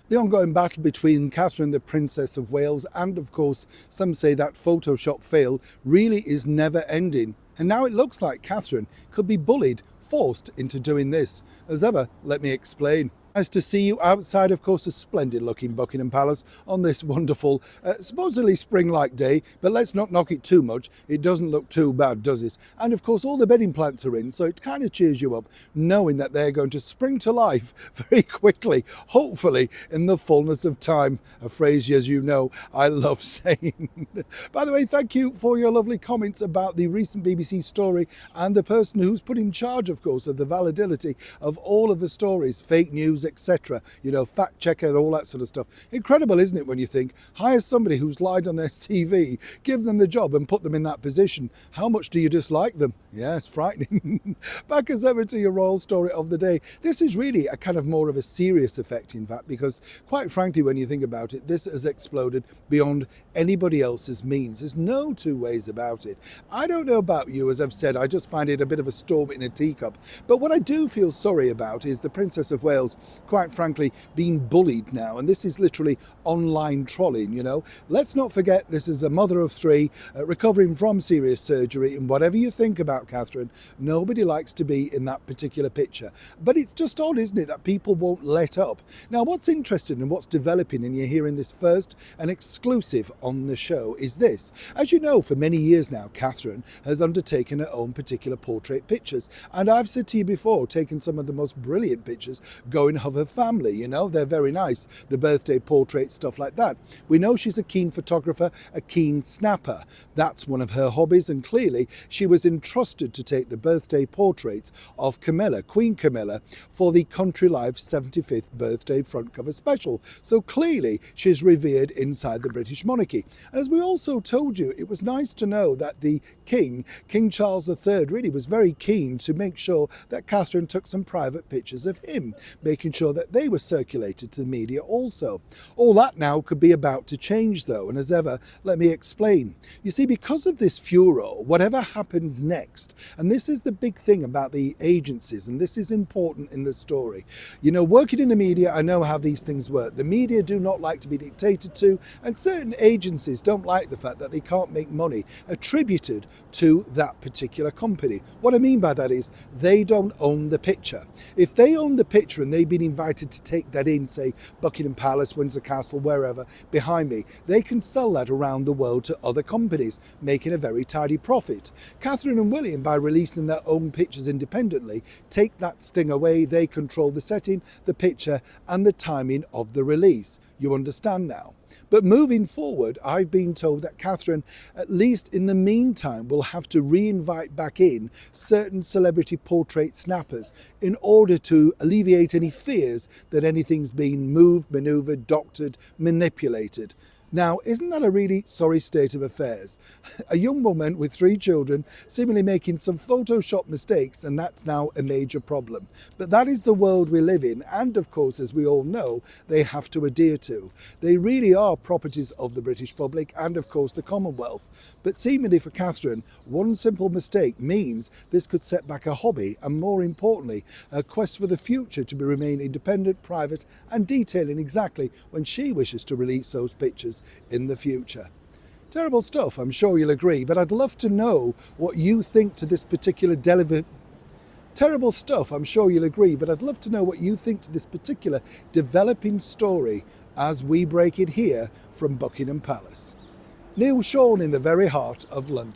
The ongoing battle between Catherine, the Princess of Wales, and of course, some say that Photoshop fail really is never ending. And now it looks like Catherine could be bullied, forced into doing this. As ever, let me explain. Nice to see you outside, of course, a splendid looking Buckingham Palace on this wonderful, supposedly spring-like day, but let's not knock it too much. It doesn't look too bad, does it? And of course, all the bedding plants are in, so it kind of cheers you up knowing that they're going to spring to life very quickly, hopefully in the fullness of time. A phrase, as you know, I love saying. By the way, thank you for your lovely comments about the recent BBC story and the person who's put in charge, of course, of the validity of all of the stories, fake news, etc. You know, fact checker, all that sort of stuff. Incredible, isn't it, when you think, hire somebody who's lied on their CV, give them the job and put them in that position. How much do you dislike them? Yes, frightening. Back as ever to your royal story of the day. This is really a kind of more of a serious effect, in fact, because quite frankly, when you think about it, this has exploded beyond anybody else's means. There's no two ways about it. I don't know about you, as I've said, I just find it a bit of a storm in a teacup. But what I do feel sorry about is the Princess of Wales, quite frankly, being bullied now. And this is literally online trolling, you know. Let's not forget this is a mother of three, recovering from serious surgery. And whatever you think about Catherine, nobody likes to be in that particular picture. But it's just odd, isn't it, that people won't let up. Now, what's interesting and what's developing, and you're hearing this first and exclusive on the show, is this. As you know, for many years now, Catherine has undertaken her own particular portrait pictures. And I've said to you before, taken some of the most brilliant pictures going of her family, you know, they're very nice, the birthday portraits, stuff like that. We know she's a keen photographer, a keen snapper. That's one of her hobbies, and clearly she was entrusted to take the birthday portraits of Camilla, Queen Camilla, for the Country Life 75th birthday front cover special. So clearly she's revered inside the British monarchy. And as we also told you, it was nice to know that the King Charles III, really was very keen to make sure that Catherine took some private pictures of him, making sure that they were circulated to the media also. All that now could be about to change though, and as ever, let me explain. You see, because of this furor, whatever happens next, and this is the big thing about the agencies, and this is important in the story. You know, working in the media, I know how these things work. The media do not like to be dictated to, and certain agencies don't like the fact that they can't make money attributed to that particular company. What I mean by that is they don't own the picture. If they own the picture and they've been invited to take that in, say Buckingham Palace, Windsor Castle, wherever behind me, they can sell that around the world to other companies, making a very tidy profit. Catherine and William, by releasing their own pictures independently, take that sting away. They control the setting, the picture and the timing of the release. You understand now? But moving forward, I've been told that Catherine, at least in the meantime, will have to re-invite back in certain celebrity portrait snappers in order to alleviate any fears that anything's been moved, manoeuvred, doctored, manipulated. Now, isn't that a really sorry state of affairs? A young woman with 3 children seemingly making some Photoshop mistakes, and that's now a major problem. But that is the world we live in, and of course, as we all know, they have to adhere to. They really are properties of the British public and of course the Commonwealth. But seemingly for Catherine, one simple mistake means this could set back a hobby, and more importantly, a quest for the future to remain independent, private, and detailing exactly when she wishes to release those pictures in the future. Terrible stuff, I'm sure you'll agree, but I'd love to know what you think to this particular Terrible stuff, I'm sure you'll agree, but I'd love to know what you think to this particular developing story as we break it here from Buckingham Palace. Neil Sean in the very heart of London.